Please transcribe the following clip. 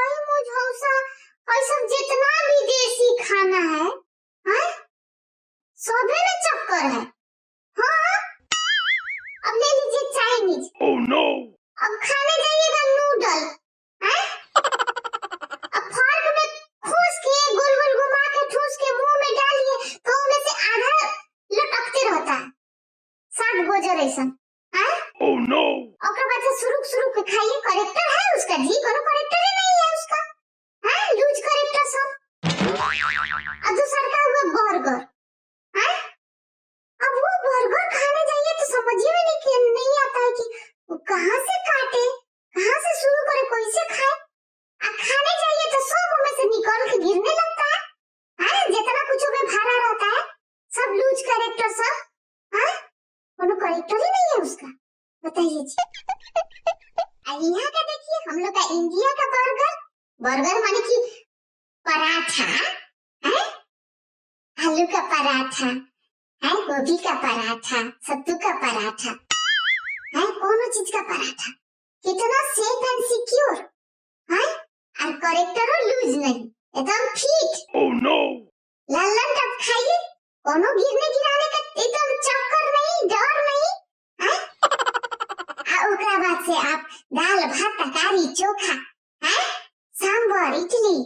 दही मुझौसा और सब जितना विदेशी खाना है, हैं? सबे में चक्कर है। हाँ, अब ले लीजिए चाइनीज। Oh no! अब खाने जाइएगा नूडल, हैं? अब फार्क में ठूस के गोल गोल घुमा के ठूस के मुंह में डालिए तो उनमें से आधा लटकते रहता है, सात गोजर ऐसा, हैं? Oh no! ओकर बाद से शुरू के खाइए, करेक्टर है उसका जी, कोनो करेक्टर ही नहीं है उसका, हैं? लूज करेक्टर सब। अब दूसरा का हुआ बर्गर, हैं? अब वो बर्गर खाने जाइए तो समझिए नहीं आता है कि वो कहाँ से काटे, कहाँ से शुरू करे, कैसे खाए। खाने जाइए तो सब में से निकल के गिरने लगता है, हैं? जितना कुछ में भरा रहता है सब लूज करेक्टर सब, हैं? कोनो करेक्टर ही नहीं है उसका, बताइए जी। यहाँ का देखिए, हम लोग का इंडिया का बर्गर माने कि पराठा, हैं? आलू का पराठा है, गोभी का पराठा, सत्तू का पराठा है, कोनो चीज का पराठा, कितना सेफ एंड सिक्योर है, और करेक्टर लूज नहीं, एकदम फिट। Oh no! लल्लन टप खाइए, कोनो गिरने गिराने का एकदम चक्कर नहीं, डर नहीं है। ओकरा बाद से आप दाल भात तरकारी चोखा है, सांभर इडली